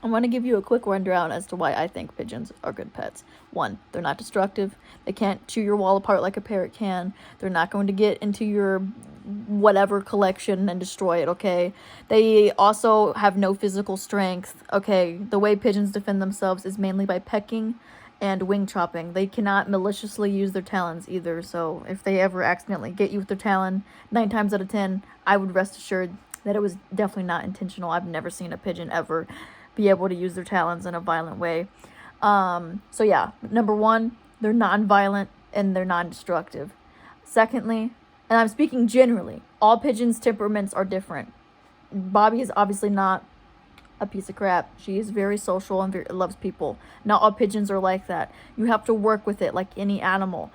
I want to give you a quick rundown as to why I think pigeons are good pets. 1, they're not destructive. They can't chew your wall apart like a parrot can. They're not going to get into your whatever collection and destroy it, okay? They also have no physical strength, okay? The way pigeons defend themselves is mainly by pecking and wing chopping. They cannot maliciously use their talons either, so if they ever accidentally get you with their talon, 9 times out of 10, I would rest assured that it was definitely not intentional. I've never seen a pigeon ever be able to use their talons in a violent way. So yeah, number 1, they're non-violent and they're non-destructive. Secondly, and I'm speaking generally, all pigeons' temperaments are different. Bobby is obviously not a piece of crap. She is very social and loves people. Not all pigeons are like that. You have to work with it like any animal.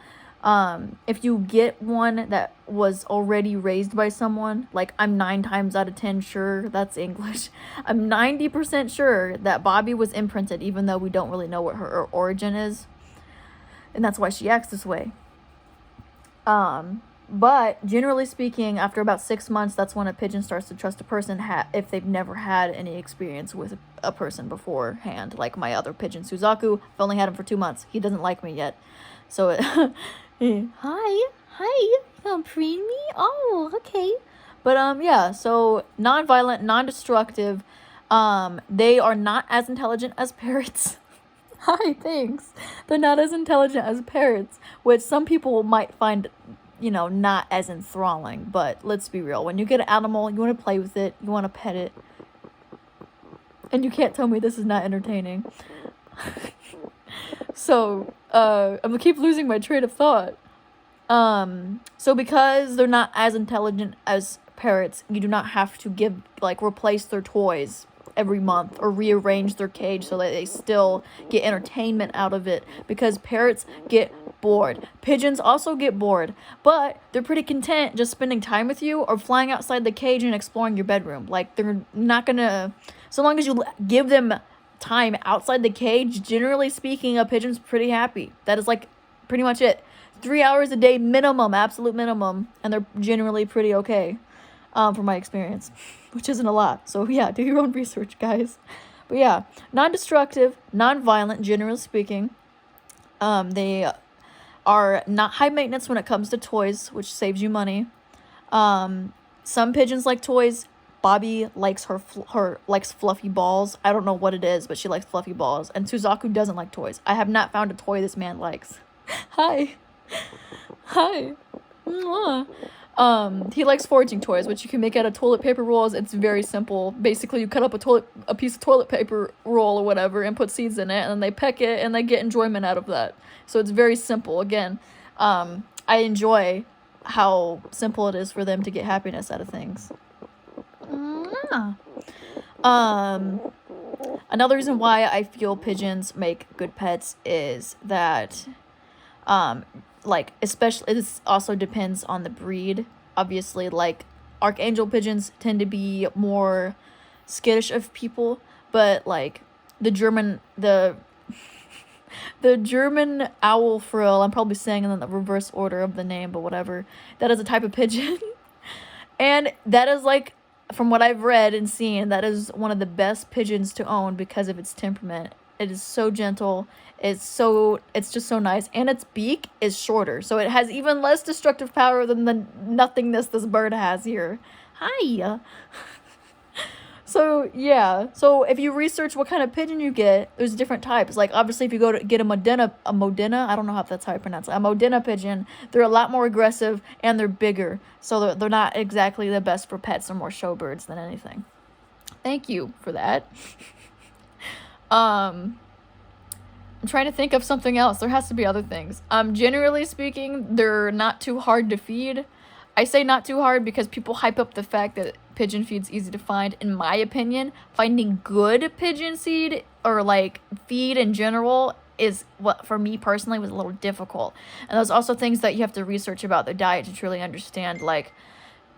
If you get one that was already raised by someone, like I'm 9 times out of 10 sure, that's English, I'm 90% sure that Bobby was imprinted, even though we don't really know what her origin is, and that's why she acts this way. But generally speaking, after about 6 months, that's when a pigeon starts to trust a person if they've never had any experience with a person beforehand. Like my other pigeon, Suzaku, I've only had him for 2 months. He doesn't like me yet. So, hi, you gonna preen me? Oh, okay. But, yeah, so non-violent, non-destructive. They are not as intelligent as parrots. Hi, thanks. They're not as intelligent as parrots, which some people might find, not as enthralling. But let's be real. When you get an animal, you want to play with it, you want to pet it. And you can't tell me this is not entertaining. So, I'm gonna keep losing my train of thought. So because they're not as intelligent as parrots, you do not have to replace their toys every month or rearrange their cage so that they still get entertainment out of it, because parrots get bored. Pigeons also get bored, but they're pretty content just spending time with you or flying outside the cage and exploring your bedroom. Like, they're not gonna, so long as you give them time outside the cage, generally speaking, a pigeon's pretty happy. That is like pretty much it. 3 hours a day minimum, absolute minimum, and they're generally pretty okay, from my experience, which isn't a lot. So yeah, do your own research, guys. But yeah, non-destructive, non-violent, generally speaking. They are not high maintenance when it comes to toys, which saves you money. Some pigeons like toys. Bobby likes likes fluffy balls. I don't know what it is, but she likes fluffy balls. And Suzaku doesn't like toys. I have not found a toy this man likes. Hi. Mwah. He likes foraging toys, which you can make out of toilet paper rolls. It's very simple. Basically, you cut up a piece of toilet paper roll or whatever and put seeds in it, and then they peck it and they get enjoyment out of that. So it's very simple. Again, I enjoy how simple it is for them to get happiness out of things. Another reason why I feel pigeons make good pets is that, especially, this also depends on the breed. Obviously, like, Archangel pigeons tend to be more skittish of people, but, like, the German owl frill, I'm probably saying in the reverse order of the name, but whatever, that is a type of pigeon. And that is, like, from what I've read and seen, that is one of the best pigeons to own because of its temperament. It is so gentle. It's just so nice. And its beak is shorter, so it has even less destructive power than the nothingness this bird has here. Hi. So, yeah. So, if you research what kind of pigeon you get, there's different types. Like, obviously, if you go to get a Modena, I don't know if that's how I pronounce it, a Modena pigeon, they're a lot more aggressive and they're bigger. So, they're not exactly the best for pets. They're more show birds than anything. Thank you for that. I'm trying to think of something else. There has to be other things. Generally speaking, they're not too hard to feed. I say not too hard because people hype up the fact that pigeon feed's easy to find. In my opinion, finding good pigeon seed or like feed in general is what, for me personally, was a little difficult. And there's also things that you have to research about their diet to truly understand. Like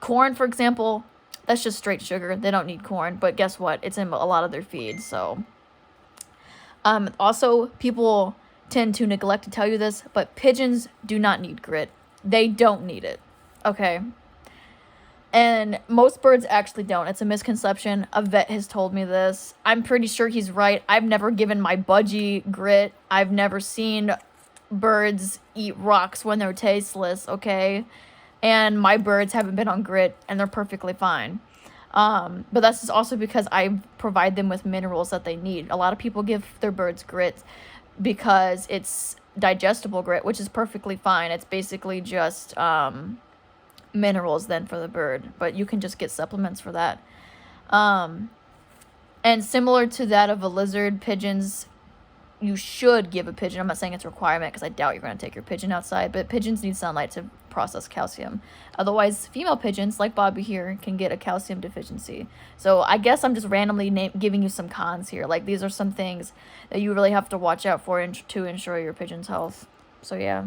corn, for example, that's just straight sugar. They don't need corn, but guess what? It's in a lot of their feeds. So, also, people tend to neglect to tell you this, but pigeons do not need grit. They don't need it. Okay. And most birds actually don't. It's a misconception. A vet has told me this. I'm pretty sure he's right. I've never given my budgie grit. I've never seen birds eat rocks when they're tasteless, okay? And my birds haven't been on grit, and they're perfectly fine. But that's also because I provide them with minerals that they need. A lot of people give their birds grit because it's digestible grit, which is perfectly fine. It's basically just minerals then for the bird, but you can just get supplements for that. And similar to that of a lizard, pigeons, you should give a pigeon. I'm not saying it's a requirement because I doubt you're going to take your pigeon outside, but pigeons need sunlight to process calcium. Otherwise, female pigeons, like Bobby here, can get a calcium deficiency. So I guess I'm just randomly giving you some cons here. Like, these are some things that you really have to watch out for to ensure your pigeon's health. So yeah.